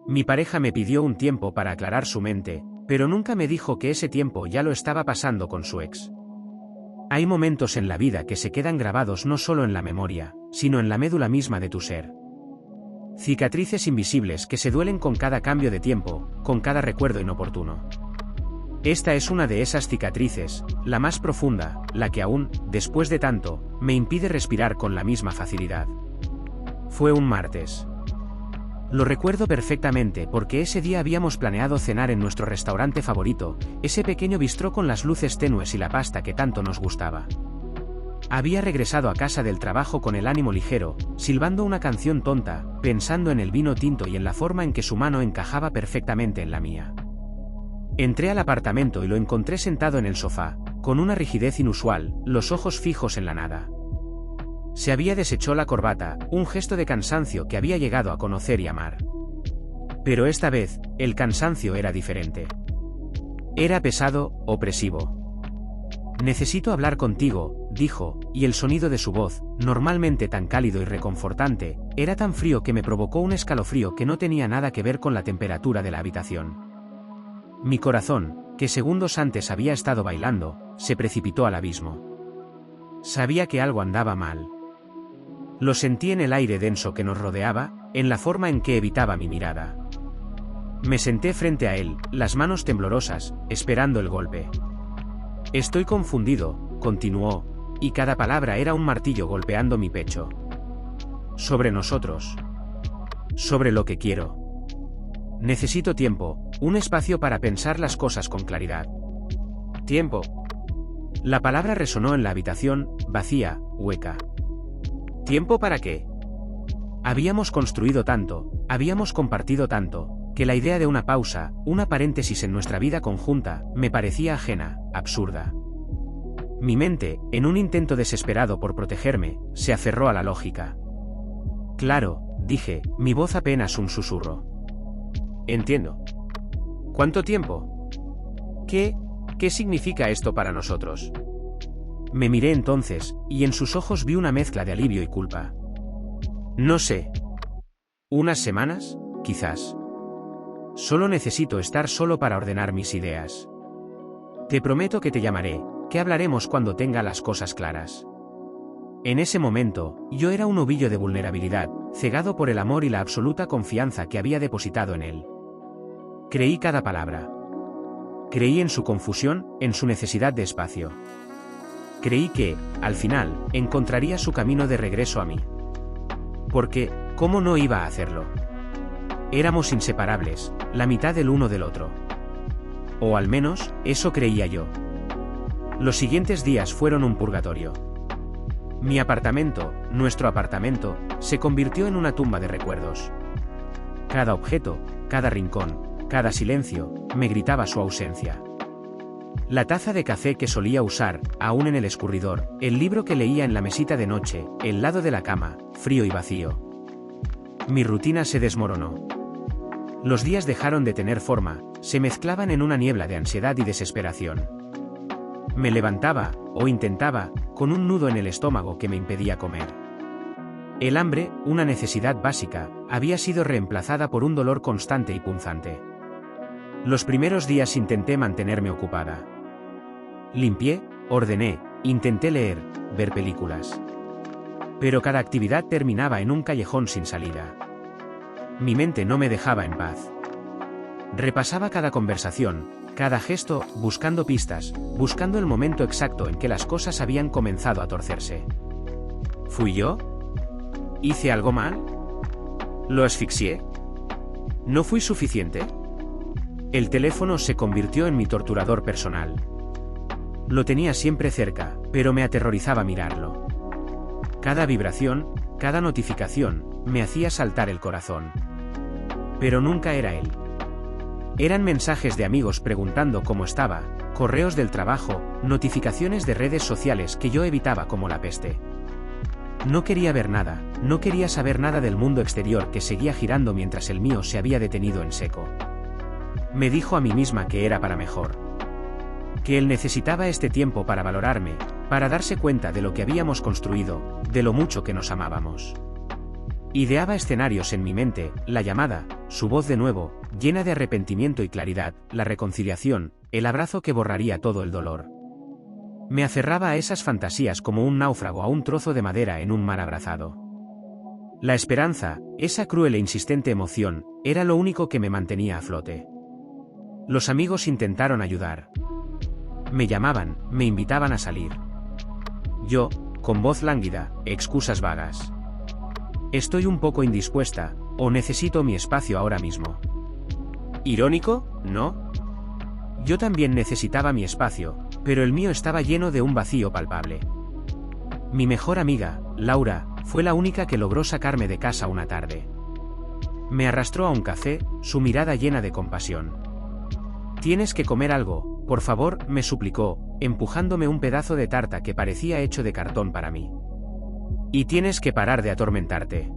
Mi pareja me pidió un tiempo para aclarar su mente, pero nunca me dijo que ese tiempo ya lo estaba pasando con su ex. Hay momentos en la vida que se quedan grabados no solo en la memoria, sino en la médula misma de tu ser. Cicatrices invisibles que se duelen con cada cambio de tiempo, con cada recuerdo inoportuno. Esta es una de esas cicatrices, la más profunda, la que aún, después de tanto, me impide respirar con la misma facilidad. Fue un martes. Lo recuerdo perfectamente porque ese día habíamos planeado cenar en nuestro restaurante favorito, ese pequeño bistró con las luces tenues y la pasta que tanto nos gustaba. Había regresado a casa del trabajo con el ánimo ligero, silbando una canción tonta, pensando en el vino tinto y en la forma en que su mano encajaba perfectamente en la mía. Entré al apartamento y lo encontré sentado en el sofá, con una rigidez inusual, los ojos fijos en la nada. Se había deshecho la corbata, un gesto de cansancio que había llegado a conocer y amar. Pero esta vez, el cansancio era diferente. Era pesado, opresivo. «Necesito hablar contigo», dijo, y el sonido de su voz, normalmente tan cálido y reconfortante, era tan frío que me provocó un escalofrío que no tenía nada que ver con la temperatura de la habitación. Mi corazón, que segundos antes había estado bailando, se precipitó al abismo. Sabía que algo andaba mal. Lo sentí en el aire denso que nos rodeaba, en la forma en que evitaba mi mirada. Me senté frente a él, las manos temblorosas, esperando el golpe. «Estoy confundido», continuó, y cada palabra era un martillo golpeando mi pecho. «Sobre nosotros. Sobre lo que quiero. Necesito tiempo, un espacio para pensar las cosas con claridad». «Tiempo». La palabra resonó en la habitación, vacía, hueca. ¿Tiempo para qué? Habíamos construido tanto, habíamos compartido tanto, que la idea de una pausa, una paréntesis en nuestra vida conjunta, me parecía ajena, absurda. Mi mente, en un intento desesperado por protegerme, se aferró a la lógica. «Claro», dije, mi voz apenas un susurro. «Entiendo. ¿Cuánto tiempo? ¿Qué significa esto para nosotros?» Me miré entonces, y en sus ojos vi una mezcla de alivio y culpa. «No sé. ¿Unas semanas? Quizás. Solo necesito estar solo para ordenar mis ideas. Te prometo que te llamaré, que hablaremos cuando tenga las cosas claras». En ese momento, yo era un ovillo de vulnerabilidad, cegado por el amor y la absoluta confianza que había depositado en él. Creí cada palabra. Creí en su confusión, en su necesidad de espacio. Creí que, al final, encontraría su camino de regreso a mí. Porque, ¿cómo no iba a hacerlo? Éramos inseparables, la mitad del uno del otro. O al menos, eso creía yo. Los siguientes días fueron un purgatorio. Mi apartamento, nuestro apartamento, se convirtió en una tumba de recuerdos. Cada objeto, cada rincón, cada silencio, me gritaba su ausencia. La taza de café que solía usar, aún en el escurridor, el libro que leía en la mesita de noche, el lado de la cama, frío y vacío. Mi rutina se desmoronó. Los días dejaron de tener forma, se mezclaban en una niebla de ansiedad y desesperación. Me levantaba, o intentaba, con un nudo en el estómago que me impedía comer. El hambre, una necesidad básica, había sido reemplazada por un dolor constante y punzante. Los primeros días intenté mantenerme ocupada. Limpié, ordené, intenté leer, ver películas. Pero cada actividad terminaba en un callejón sin salida. Mi mente no me dejaba en paz. Repasaba cada conversación, cada gesto, buscando pistas, buscando el momento exacto en que las cosas habían comenzado a torcerse. ¿Fui yo? ¿Hice algo mal? ¿Lo asfixié? ¿No fui suficiente? El teléfono se convirtió en mi torturador personal. Lo tenía siempre cerca, pero me aterrorizaba mirarlo. Cada vibración, cada notificación, me hacía saltar el corazón. Pero nunca era él. Eran mensajes de amigos preguntando cómo estaba, correos del trabajo, notificaciones de redes sociales que yo evitaba como la peste. No quería ver nada, no quería saber nada del mundo exterior que seguía girando mientras el mío se había detenido en seco. Me dijo a mí misma que era para mejor. Que él necesitaba este tiempo para valorarme, para darse cuenta de lo que habíamos construido, de lo mucho que nos amábamos. Ideaba escenarios en mi mente, la llamada, su voz de nuevo, llena de arrepentimiento y claridad, la reconciliación, el abrazo que borraría todo el dolor. Me aferraba a esas fantasías como un náufrago a un trozo de madera en un mar abrazado. La esperanza, esa cruel e insistente emoción, era lo único que me mantenía a flote. Los amigos intentaron ayudar. Me llamaban, me invitaban a salir. Yo, con voz lánguida, excusas vagas. Estoy un poco indispuesta, o necesito mi espacio ahora mismo. ¿Irónico, no? Yo también necesitaba mi espacio, pero el mío estaba lleno de un vacío palpable. Mi mejor amiga, Laura, fue la única que logró sacarme de casa una tarde. Me arrastró a un café, su mirada llena de compasión. «Tienes que comer algo, por favor», me suplicó, empujándome un pedazo de tarta que parecía hecho de cartón para mí. «Y tienes que parar de atormentarte.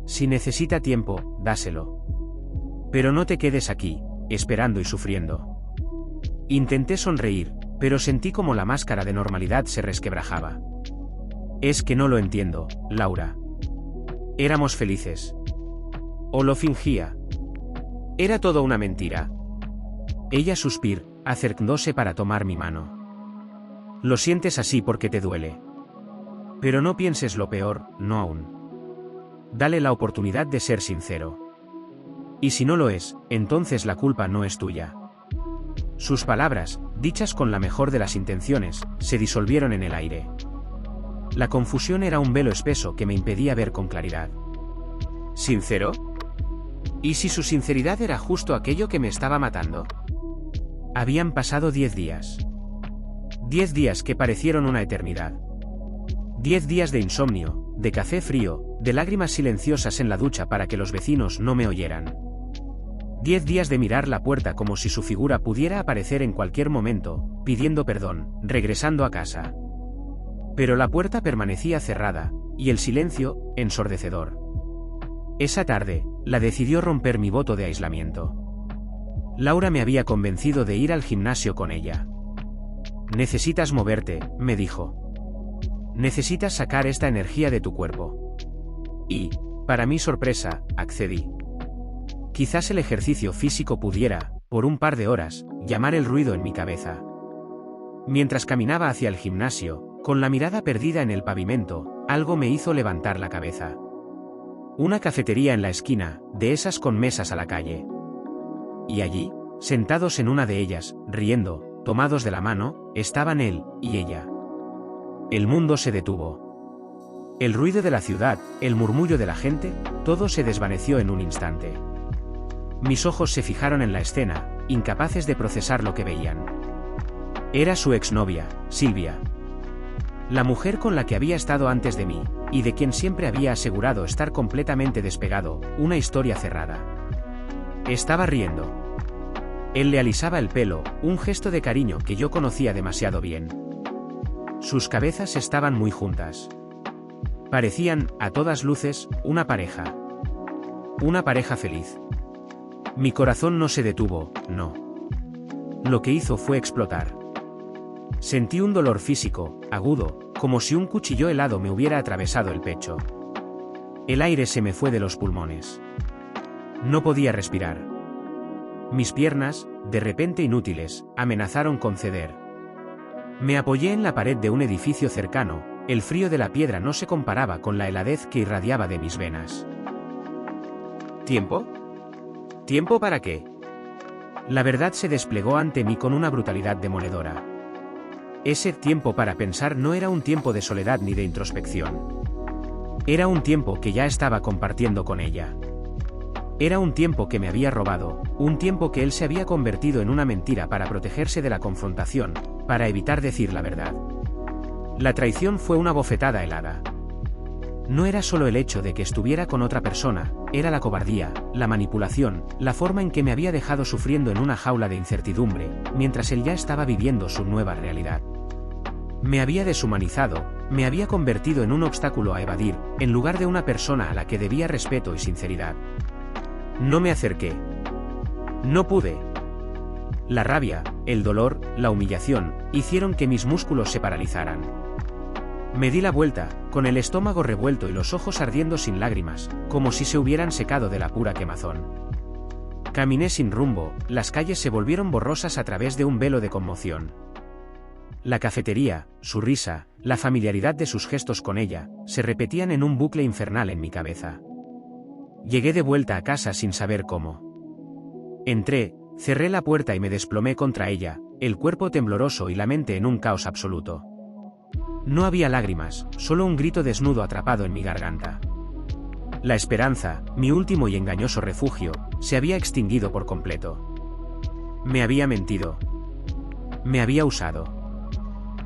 Si necesita tiempo, dáselo. Pero no te quedes aquí, esperando y sufriendo». Intenté sonreír, pero sentí como la máscara de normalidad se resquebrajaba. «Es que no lo entiendo, Laura. Éramos felices. ¿O lo fingía? ¿Era todo una mentira?». Ella suspiró, acercándose para tomar mi mano. «Lo sientes así porque te duele. Pero no pienses lo peor, no aún. Dale la oportunidad de ser sincero. Y si no lo es, entonces la culpa no es tuya». Sus palabras, dichas con la mejor de las intenciones, se disolvieron en el aire. La confusión era un velo espeso que me impedía ver con claridad. ¿Sincero? ¿Y si su sinceridad era justo aquello que me estaba matando? Habían pasado 10 días. 10 días que parecieron una eternidad. 10 días de insomnio, de café frío, de lágrimas silenciosas en la ducha para que los vecinos no me oyeran. 10 días de mirar la puerta como si su figura pudiera aparecer en cualquier momento, pidiendo perdón, regresando a casa. Pero la puerta permanecía cerrada, y el silencio, ensordecedor. Esa tarde, la decidió romper mi voto de aislamiento. Laura me había convencido de ir al gimnasio con ella. «Necesitas moverte», me dijo. «Necesitas sacar esta energía de tu cuerpo». Y, para mi sorpresa, accedí. Quizás el ejercicio físico pudiera, por un par de horas, llamar el ruido en mi cabeza. Mientras caminaba hacia el gimnasio, con la mirada perdida en el pavimento, algo me hizo levantar la cabeza. Una cafetería en la esquina, de esas con mesas a la calle. Y allí, sentados en una de ellas, riendo, tomados de la mano, estaban él y ella. El mundo se detuvo. El ruido de la ciudad, el murmullo de la gente, todo se desvaneció en un instante. Mis ojos se fijaron en la escena, incapaces de procesar lo que veían. Era su exnovia, Silvia. La mujer con la que había estado antes de mí, y de quien siempre había asegurado estar completamente despegado, una historia cerrada. Estaba riendo. Él le alisaba el pelo, un gesto de cariño que yo conocía demasiado bien. Sus cabezas estaban muy juntas. Parecían, a todas luces, una pareja. Una pareja feliz. Mi corazón no se detuvo, no. Lo que hizo fue explotar. Sentí un dolor físico, agudo, como si un cuchillo helado me hubiera atravesado el pecho. El aire se me fue de los pulmones. No podía respirar. Mis piernas, de repente inútiles, amenazaron con ceder. Me apoyé en la pared de un edificio cercano, el frío de la piedra no se comparaba con la heladez que irradiaba de mis venas. ¿Tiempo? ¿Tiempo para qué? La verdad se desplegó ante mí con una brutalidad demoledora. Ese tiempo para pensar no era un tiempo de soledad ni de introspección. Era un tiempo que ya estaba compartiendo con ella. Era un tiempo que me había robado, un tiempo que él se había convertido en una mentira para protegerse de la confrontación, para evitar decir la verdad. La traición fue una bofetada helada. No era solo el hecho de que estuviera con otra persona, era la cobardía, la manipulación, la forma en que me había dejado sufriendo en una jaula de incertidumbre, mientras él ya estaba viviendo su nueva realidad. Me había deshumanizado, me había convertido en un obstáculo a evadir, en lugar de una persona a la que debía respeto y sinceridad. No me acerqué. No pude. La rabia, el dolor, la humillación, hicieron que mis músculos se paralizaran. Me di la vuelta, con el estómago revuelto y los ojos ardiendo sin lágrimas, como si se hubieran secado de la pura quemazón. Caminé sin rumbo, las calles se volvieron borrosas a través de un velo de conmoción. La cafetería, su risa, la familiaridad de sus gestos con ella, se repetían en un bucle infernal en mi cabeza. Llegué de vuelta a casa sin saber cómo. Entré, cerré la puerta y me desplomé contra ella, el cuerpo tembloroso y la mente en un caos absoluto. No había lágrimas, solo un grito desnudo atrapado en mi garganta. La esperanza, mi último y engañoso refugio, se había extinguido por completo. Me había mentido. Me había usado.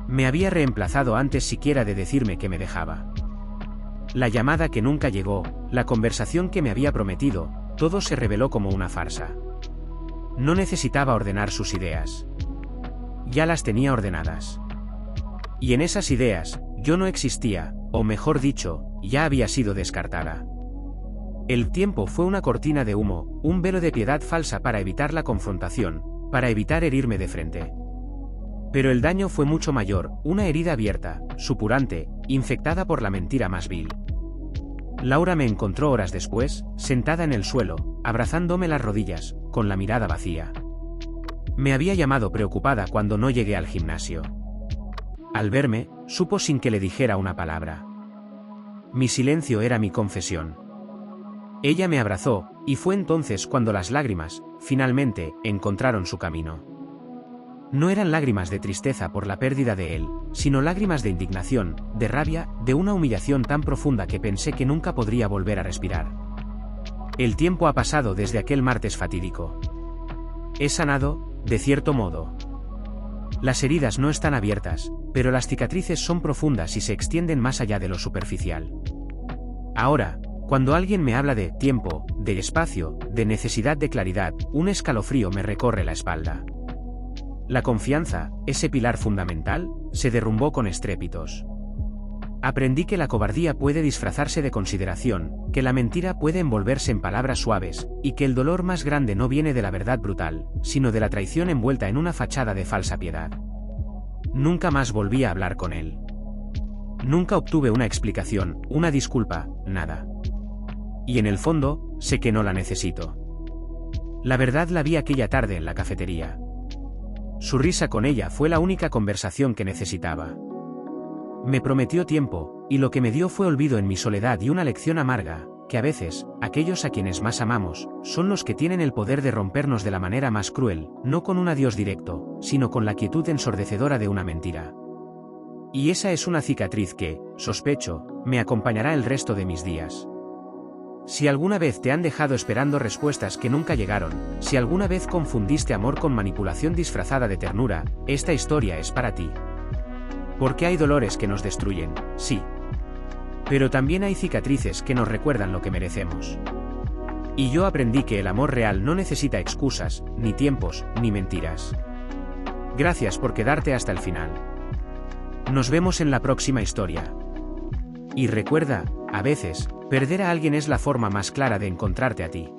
Me había reemplazado antes siquiera de decirme que me dejaba. La llamada que nunca llegó, la conversación que me había prometido, todo se reveló como una farsa. No necesitaba ordenar sus ideas. Ya las tenía ordenadas. Y en esas ideas, yo no existía, o mejor dicho, ya había sido descartada. El tiempo fue una cortina de humo, un velo de piedad falsa para evitar la confrontación, para evitar herirme de frente. Pero el daño fue mucho mayor, una herida abierta, supurante, infectada por la mentira más vil. Laura me encontró horas después, sentada en el suelo, abrazándome las rodillas, con la mirada vacía. Me había llamado preocupada cuando no llegué al gimnasio. Al verme, supo sin que le dijera una palabra. Mi silencio era mi confesión. Ella me abrazó, y fue entonces cuando las lágrimas, finalmente, encontraron su camino. No eran lágrimas de tristeza por la pérdida de él, sino lágrimas de indignación, de rabia, de una humillación tan profunda que pensé que nunca podría volver a respirar. El tiempo ha pasado desde aquel martes fatídico. He sanado, de cierto modo. Las heridas no están abiertas, pero las cicatrices son profundas y se extienden más allá de lo superficial. Ahora, cuando alguien me habla de tiempo, de espacio, de necesidad de claridad, un escalofrío me recorre la espalda. La confianza, ese pilar fundamental, se derrumbó con estrépitos. Aprendí que la cobardía puede disfrazarse de consideración, que la mentira puede envolverse en palabras suaves, y que el dolor más grande no viene de la verdad brutal, sino de la traición envuelta en una fachada de falsa piedad. Nunca más volví a hablar con él. Nunca obtuve una explicación, una disculpa, nada. Y en el fondo, sé que no la necesito. La verdad la vi aquella tarde en la cafetería. Su risa con ella fue la única conversación que necesitaba. Me prometió tiempo, y lo que me dio fue olvido en mi soledad y una lección amarga, que a veces, aquellos a quienes más amamos, son los que tienen el poder de rompernos de la manera más cruel, no con un adiós directo, sino con la quietud ensordecedora de una mentira. Y esa es una cicatriz que, sospecho, me acompañará el resto de mis días. Si alguna vez te han dejado esperando respuestas que nunca llegaron, si alguna vez confundiste amor con manipulación disfrazada de ternura, esta historia es para ti. Porque hay dolores que nos destruyen, sí. Pero también hay cicatrices que nos recuerdan lo que merecemos. Y yo aprendí que el amor real no necesita excusas, ni tiempos, ni mentiras. Gracias por quedarte hasta el final. Nos vemos en la próxima historia. Y recuerda, a veces, perder a alguien es la forma más clara de encontrarte a ti.